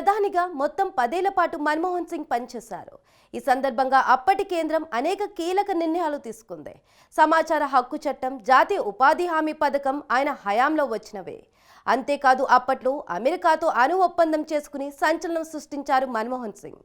ప్రధానిగా మొత్తం 10 ఏళ్ల పాటు మన్మోహన్ సింగ్ పనిచేశారు. ఈ సందర్భంగా అప్పటి కేంద్రం అనేక కీలక నిర్ణయాలు తీసుకుంది. సమాచార హక్కు చట్టం, జాతీయ ఉపాధి హామీ పథకం ఆయన హయాంలో వచ్చినవే. అంతేకాదు అప్పట్లో అమెరికాతో అణు ఒప్పందం చేసుకుని సంచలనం సృష్టించారు మన్మోహన్ సింగ్.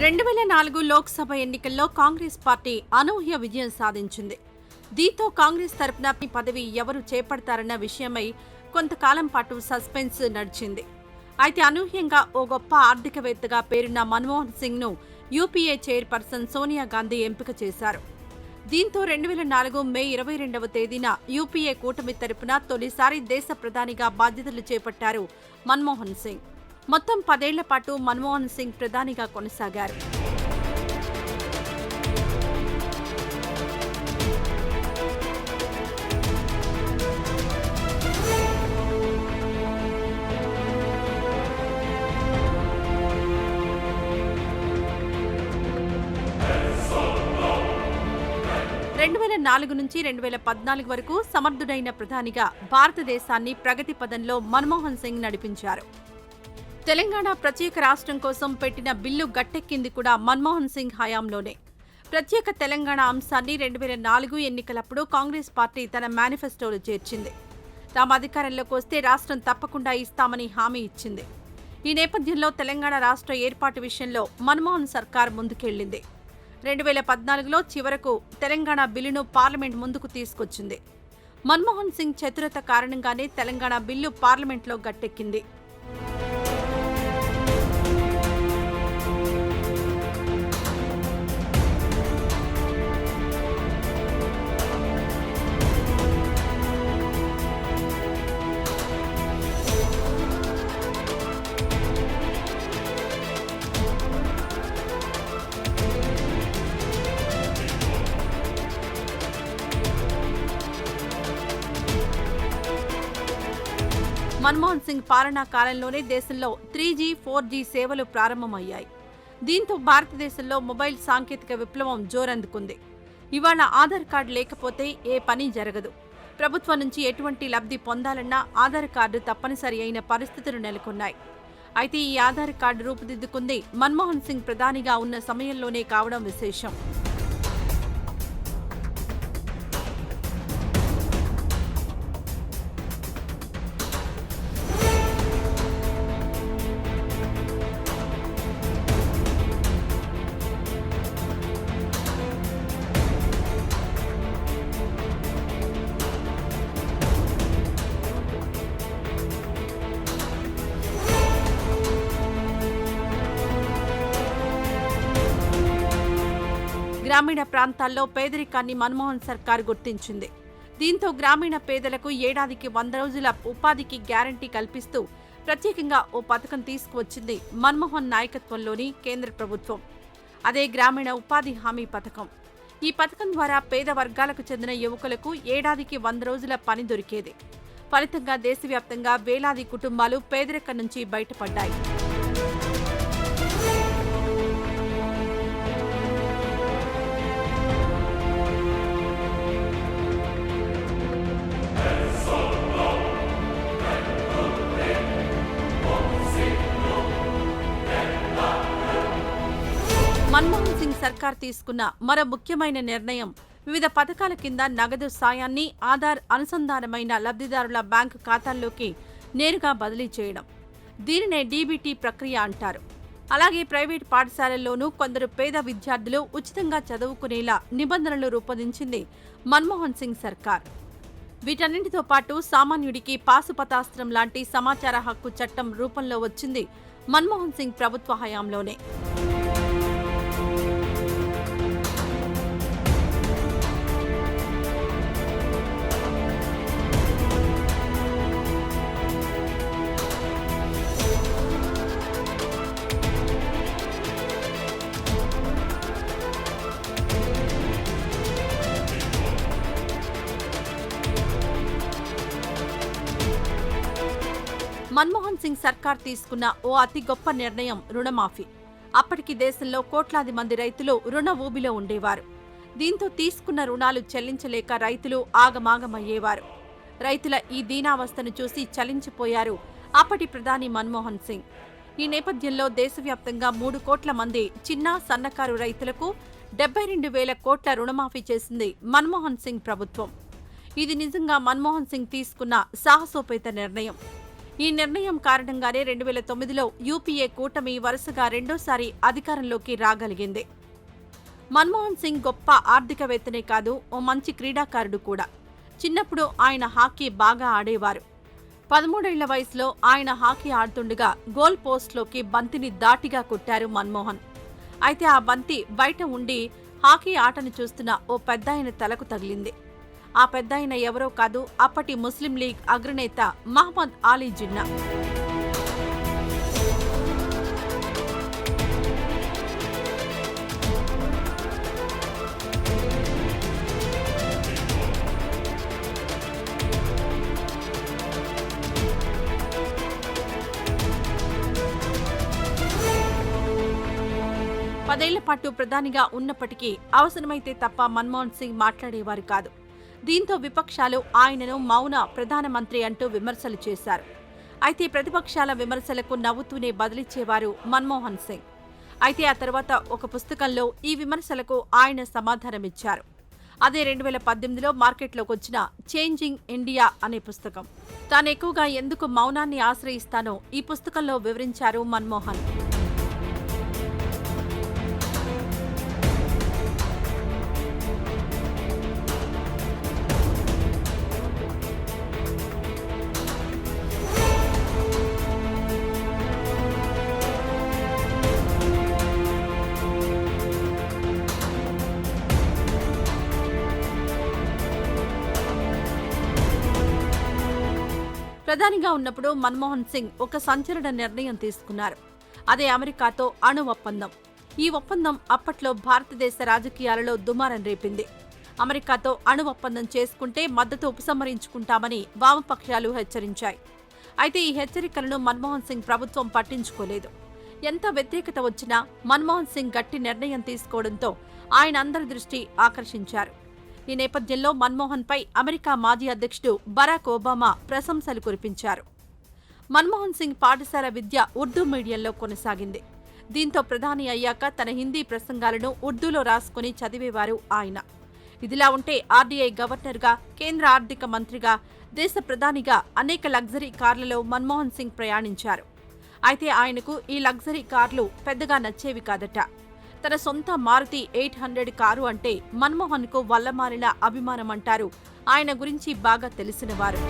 2004 లోక్సభ ఎన్నికల్లో కాంగ్రెస్ పార్టీ అనూహ్య విజయం సాధించింది. దీంతో కాంగ్రెస్ తరపున పదవి ఎవరు చేపడతారన్న విషయమై కొంతకాలం పాటు సస్పెన్స్ నడిచింది. అయితే అనూహ్యంగా ఓ గొప్ప ఆర్థికవేత్తగా పేరున్న మన్మోహన్ సింగ్ ను యూపీఏ చైర్పర్సన్ సోనియా గాంధీ ఎంపిక చేశారు. దీంతో 2004 మే 22వ తేదీన యూపీఏ కూటమి తరపున తొలిసారి దేశ ప్రధానిగా బాధ్యతలు చేపట్టారు మన్మోహన్ సింగ్. మొత్తం 10 ఏళ్ల పాటు మన్మోహన్ సింగ్ ప్రధానిగా కొనసాగారు. నుంచి 2014 వరకు సమర్థుడైన ప్రధానిగా భారతదేశాన్ని ప్రగతి పదంలో మన్మోహన్ సింగ్ నడిపించారు. తెలంగాణ ప్రత్యేక రాష్ట్రం కోసం పెట్టిన బిల్లు గట్టెక్కింది కూడా మన్మోహన్ సింగ్ హయాంలోనే. ప్రత్యేక తెలంగాణ అంశాన్ని 2004 ఎన్నికలప్పుడు కాంగ్రెస్ పార్టీ తన మేనిఫెస్టోలో చేర్చింది. తాము అధికారంలోకి వస్తే రాష్ట్రం తప్పకుండా ఇస్తామని హామీ ఇచ్చింది. ఈ నేపథ్యంలో తెలంగాణ రాష్ట్ర ఏర్పాటు విషయంలో మన్మోహన్ సర్కార్ ముందుకెళ్లింది. 2014లో చివరకు తెలంగాణ బిల్లును పార్లమెంట్ ముందుకు తీసుకొచ్చింది. మన్మోహన్ సింగ్ చతురత కారణంగానే తెలంగాణ బిల్లు పార్లమెంట్లో గట్టెక్కింది. మన్మోహన్ సింగ్ పాలనా కాలంలోనే దేశంలో 3G, 4G సేవలు ప్రారంభమయ్యాయి. దీంతో భారతదేశంలో మొబైల్ సాంకేతిక విప్లవం జోరందుకుంది. ఇవాళ ఆధార్ కార్డు లేకపోతే ఏ పని జరగదు. ప్రభుత్వం నుంచి ఎటువంటి లబ్ధి పొందాలన్నా ఆధార్ కార్డు తప్పనిసరి అయిన పరిస్థితులు నెలకొన్నాయి. అయితే ఈ ఆధార్ కార్డు రూపుదిద్దుకుంది మన్మోహన్ సింగ్ ప్రధానిగా ఉన్న సమయంలోనే కావడం విశేషం. గ్రామీణ ప్రాంతాల్లో పేదరికాన్ని మన్మోహన్ సర్కార్ గుర్తించింది. దీంతో గ్రామీణ పేదలకు ఏడాదికి 100 రోజుల ఉపాధికి గ్యారంటీ కల్పిస్తూ ప్రత్యేకంగా ఓ పథకం తీసుకువచ్చింది మన్మోహన్ నాయకత్వంలోని కేంద్ర ప్రభుత్వం. అదే గ్రామీణ ఉపాధి హామీ పథకం. ఈ పథకం ద్వారా పేద వర్గాలకు చెందిన యువకులకు ఏడాదికి 100 రోజుల పని దొరికేది. ఫలితంగా దేశవ్యాప్తంగా వేలాది కుటుంబాలు పేదరికం నుంచి బయటపడ్డాయి. మన్మోహన్ సింగ్ సర్కార్ తీసుకున్న మరో ముఖ్యమైన నిర్ణయం వివిధ పథకాల కింద నగదు సాయాన్ని ఆధార్ అనుసంధానమైన లబ్ధిదారుల బ్యాంకు ఖాతాల్లోకి నేరుగా బదిలీ చేయడం. దీనినే డీబీటీ ప్రక్రియ అంటారు. అలాగే ప్రైవేట్ పాఠశాలల్లోనూ కొందరు పేద విద్యార్థులు ఉచితంగా చదువుకునేలా నిబంధనలు రూపొందించింది మన్మోహన్ సింగ్ సర్కార్. వీటన్నింటితో పాటు సామాన్యుడికి పాశుపతాస్త్రం లాంటి సమాచార హక్కు చట్టం రూపంలో వచ్చింది మన్మోహన్ సింగ్ ప్రభుత్వ హయాంలోనే. మన్మోహన్ సింగ్ సర్కార్ తీసుకున్న ఓ అతి గొప్ప నిర్ణయం రుణమాఫీ. అప్పటికి దేశంలో కోట్లాది మంది రైతులు రుణ ఊబిలో ఉండేవారు. దీంతో తీసుకున్న రుణాలు చెల్లించలేక రైతులు ఆగమాగమయ్యేవారు. రైతుల ఈ దీనావస్థను చూసి చలించిపోయారు అప్పటి ప్రధాని మన్మోహన్ సింగ్. ఈ నేపథ్యంలో దేశవ్యాప్తంగా 3 కోట్ల మంది చిన్న సన్నకారు రైతులకు 72,000 కోట్ల రుణమాఫీ చేసింది మన్మోహన్ సింగ్ ప్రభుత్వం. ఇది నిజంగా మన్మోహన్ సింగ్ తీసుకున్న సాహసోపేత నిర్ణయం. ఈ నిర్ణయం కారణంగానే 2009లో యూపీఏ కూటమి వరుసగా రెండోసారి అధికారంలోకి రాగలిగింది. మన్మోహన్ సింగ్ గొప్ప ఆర్థికవేత్తనే కాదు, ఓ మంచి క్రీడాకారుడు కూడా. చిన్నప్పుడు ఆయన హాకీ బాగా ఆడేవారు. 13 ఏళ్ల వయసులో ఆయన హాకీ ఆడుతుండగా గోల్ పోస్ట్లోకి బంతిని ధాటిగా కొట్టారు మన్మోహన్. అయితే ఆ బంతి బయట ఉండి హాకీ ఆటను చూస్తున్న ఓ పెద్దాయన తలకు తగిలింది. ఆ పెద్దాయన ఎవరో కాదు, అప్పటి ముస్లిం లీగ్ అగ్రనేత మహ్మద్ అలీ జిన్నా. పదేళ్ల పాటు ప్రధానిగా ఉన్నప్పటికీ అవసరమైతే తప్ప మన్మోహన్ సింగ్ మాట్లాడేవారు కాదు. దీంతో విపక్షాలు ఆయనను మౌన ప్రధానమంత్రి అంటూ విమర్శలు చేశారు. అయితే ప్రతిపక్షాల విమర్శలకు నవ్వుతూనే బదిలిచ్చేవారు మన్మోహన్ సింగ్. అయితే ఆ తర్వాత ఒక పుస్తకంలో ఈ విమర్శలకు ఆయన సమాధానమిచ్చారు. అదే 2018లో మార్కెట్లోకి వచ్చిన చేంజింగ్ ఇండియా అనే పుస్తకం. తాను ఎక్కువగా ఎందుకు మౌనాన్ని ఆశ్రయిస్తానో ఈ పుస్తకంలో వివరించారు మన్మోహన్. ప్రధానిగా ఉన్నప్పుడు మన్మోహన్ సింగ్ ఒక సంచలన నిర్ణయం తీసుకున్నారు. అదే అమెరికాతో అణు ఒప్పందం. ఈ ఒప్పందం అప్పట్లో భారతదేశ రాజకీయాలలో దుమారం రేపింది. అమెరికాతో అణు ఒప్పందం చేసుకుంటే మద్దతు ఉపసంహరించుకుంటామని వామపక్షాలు హెచ్చరించాయి. అయితే ఈ హెచ్చరికలను మన్మోహన్ సింగ్ ప్రభుత్వం పట్టించుకోలేదు. ఎంత వ్యతిరేకత వచ్చినా మన్మోహన్ సింగ్ గట్టి నిర్ణయం తీసుకోవడంతో ఆయన అందరి దృష్టి ఆకర్షించారు. ఈ నేపథ్యంలో మన్మోహన్ పై అమెరికా మాజీ అధ్యక్షుడు బరాక్ ఒబామా ప్రశంసలు కురిపించారు. మన్మోహన్ సింగ్ పాఠశాల విద్య ఉర్దూ మీడియంలో కొనసాగింది. దీంతో ప్రధాని అయ్యాక తన హిందీ ప్రసంగాలను ఉర్దూలో రాసుకుని చదివేవారు ఆయన. ఇదిలా ఉంటే ఆర్డీఐ గవర్నర్గా, కేంద్ర ఆర్థిక మంత్రిగా, దేశ ప్రధానిగా అనేక లగ్జరీ కార్లలో మన్మోహన్ సింగ్ ప్రయాణించారు. అయితే ఆయనకు ఈ లగ్జరీ కార్లు పెద్దగా నచ్చేవి కాదట. తన సొంత మారుతి 800 కారు అంటే మన్మోహన్కు వల్లమాలిన అభిమానమంటారు ఆయన గురించి బాగా తెలిసినవారు.